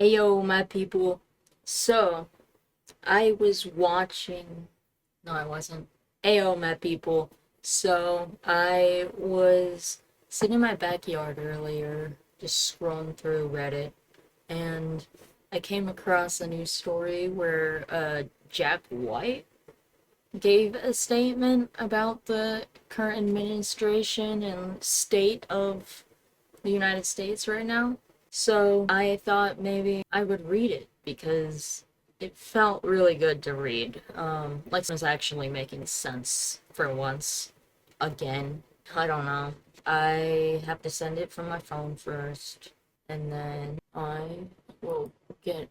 Ayo, my people. So, I was watching. No, I wasn't. Ayo, my people. So, I was sitting in my backyard earlier, just scrolling through Reddit, and I came across a news story where Jack White gave a statement about the current administration and state of the United States right now. So I thought maybe I would read it because it felt really good to read. Like it was actually making sense for once. Again, I don't know. I have to send it from my phone first, and then I will get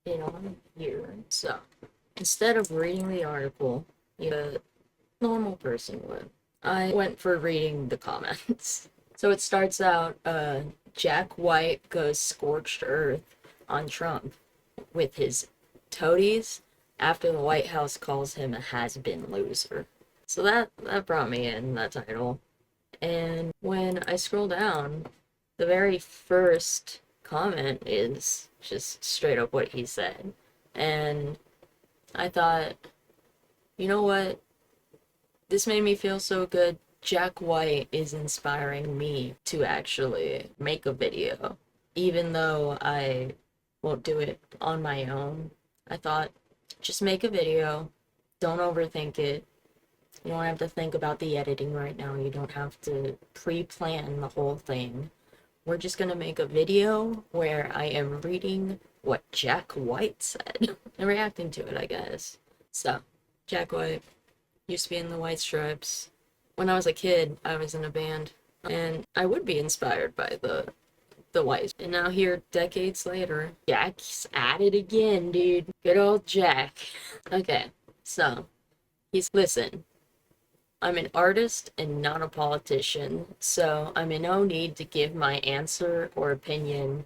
it on here. So instead of reading the article, a normal person would, I went for reading the comments. So it starts out, Jack White goes scorched earth on Trump with his toadies after the White House calls him a has-been loser. So that brought me in, that title. And when I scroll down, the very first comment is just straight up what he said. And I thought, you know what? This made me feel so good. Jack White is inspiring me to actually make a video. Even though I won't do it on my own, I thought, just make a video. Don't overthink it. You don't have to think about the editing right now. You don't have to pre-plan the whole thing. We're just gonna make a video where I am reading what Jack White said and reacting to it, I guess. So, Jack White used to be in the White Stripes. When I was a kid, I was in a band, and I would be inspired by the White. And now here, decades later, Jack's at it again, dude. Good old Jack. Okay, so listen. I'm an artist and not a politician, so I'm in no need to give my answer or opinion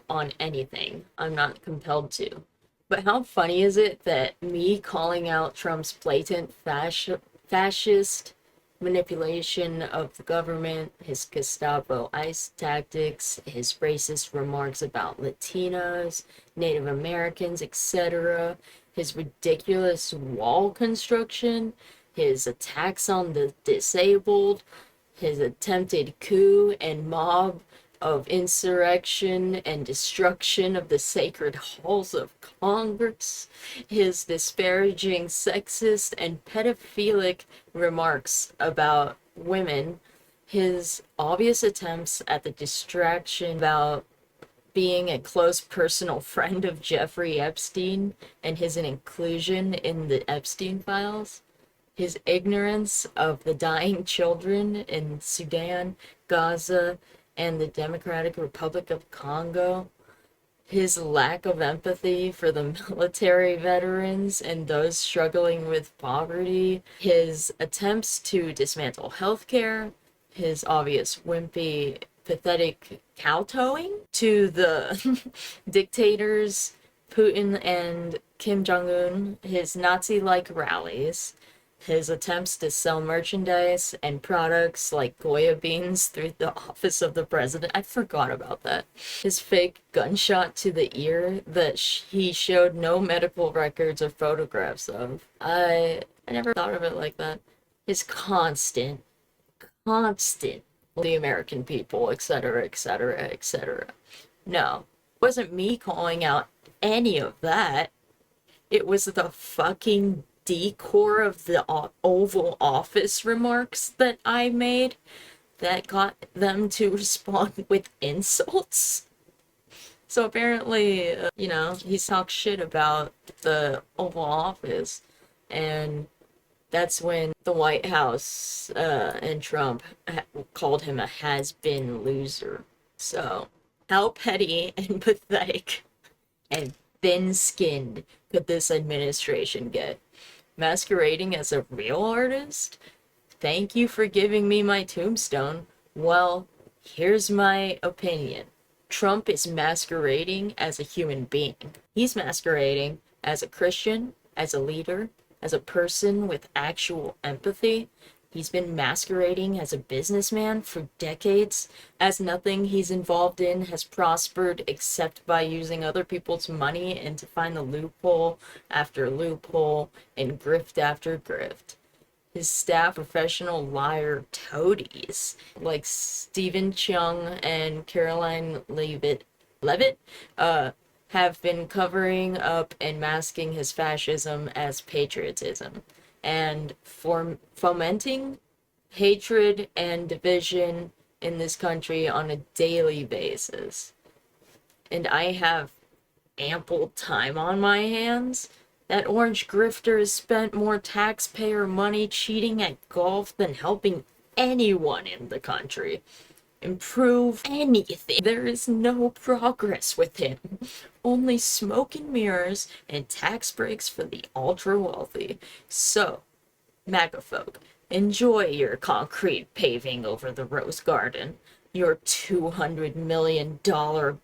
on anything. I'm not compelled to. But how funny is it that me calling out Trump's blatant fascist manipulation of the government, his Gestapo ICE tactics, his racist remarks about Latinos, Native Americans, etc., his ridiculous wall construction, his attacks on the disabled, his attempted coup and mob of insurrection and destruction of the sacred halls of Congress, his disparaging sexist and pedophilic remarks about women, his obvious attempts at the distraction about being a close personal friend of Jeffrey Epstein and his inclusion in the Epstein files, his ignorance of the dying children in Sudan, Gaza, and the Democratic Republic of Congo, his lack of empathy for the military veterans and those struggling with poverty, his attempts to dismantle healthcare, his obvious wimpy, pathetic kowtowing to the dictators Putin and Kim Jong-un, his Nazi-like rallies, his attempts to sell merchandise and products like Goya beans through the office of the president. I forgot about that. His fake gunshot to the ear that he showed no medical records or photographs of. I never thought of it like that. His constant the American people, etc., etc., etc. No, it wasn't me calling out any of that. It was the fucking decor of the Oval Office remarks that I made that got them to respond with insults. So apparently, he's talked shit about the Oval Office, and that's when the White House and Trump called him a has-been loser. So, how petty and pathetic and thin-skinned could this administration get? Masquerading as a real artist? Thank you for giving me my tombstone. Well, here's my opinion. Trump is masquerading as a human being. He's masquerading as a Christian, as a leader, as a person with actual empathy, He's been masquerading as a businessman for decades, as nothing he's involved in has prospered except by using other people's money and to find the loophole after loophole and grift after grift. His staff professional liar toadies like Stephen Chung and Caroline Levitt have been covering up and masking his fascism as patriotism and fomenting hatred and division in this country on a daily basis. And I have ample time on my hands. That orange grifter has spent more taxpayer money cheating at golf than helping anyone in the country improve anything. There is no progress with him. Only smoke and mirrors and tax breaks for the ultra wealthy. So, MAGA folk, enjoy your concrete paving over the Rose Garden, your $200 million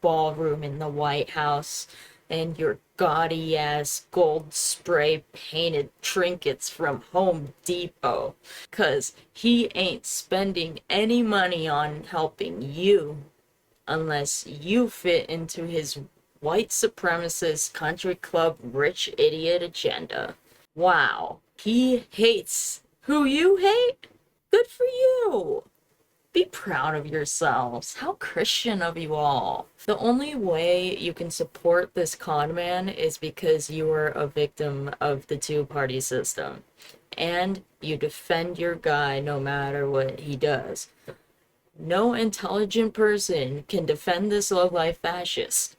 ballroom in the White House, and your gaudy ass gold spray painted trinkets from Home Depot. 'Cause he ain't spending any money on helping you unless you fit into his white supremacist country club rich idiot agenda. Wow, he hates who you hate? Good for you! Be proud of yourselves. How Christian of you all. The only way you can support this con man is because you are a victim of the two-party system. And you defend your guy no matter what he does. No intelligent person can defend this low-life fascist.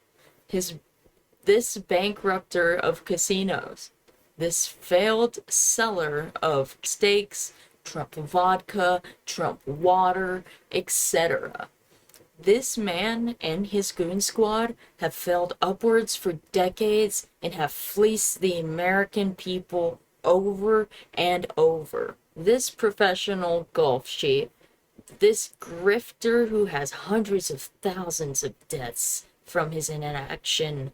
This bankrupter of casinos. This failed seller of steaks, Trump vodka, Trump water, etc. This man and his goon squad have failed upwards for decades and have fleeced the American people over and over. This professional golf sheet, this grifter who has hundreds of thousands of deaths from his inaction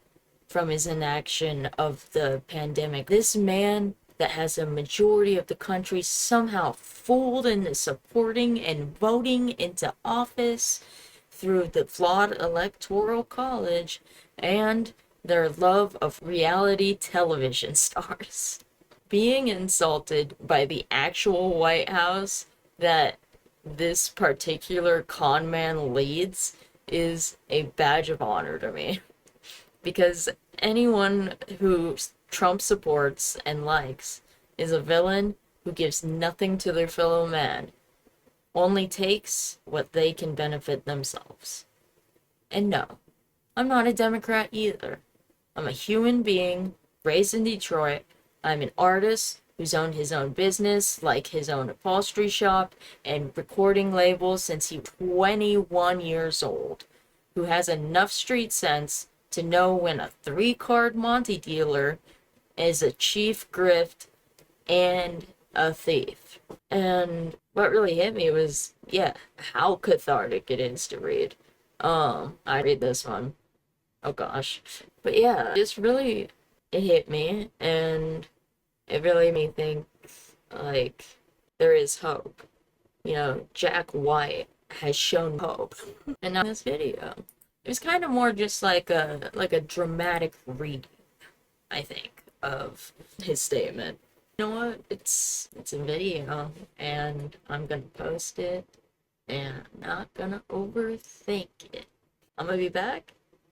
of the pandemic. This man that has a majority of the country somehow fooled into supporting and voting into office through the flawed electoral college and their love of reality television stars. Being insulted by the actual White House that this particular con man leads is a badge of honor to me. Because anyone who Trump supports and likes is a villain who gives nothing to their fellow man, only takes what they can benefit themselves. And no, I'm not a Democrat either. I'm a human being raised in Detroit. I'm an artist who's owned his own business, like his own upholstery shop and recording label since he was 21 years old, who has enough street sense to know when a 3-card Monte dealer is a chief grift and a thief. And what really hit me was, how cathartic it is to read. I read this one. Oh gosh. But yeah, it hit me, and it really made me think, like, there is hope. You know, Jack White has shown hope. And now this video. It was kind of more just like a dramatic reading, I think, of his statement. You know what? It's a video, and I'm gonna post it, and I'm not gonna overthink it. I'm gonna be back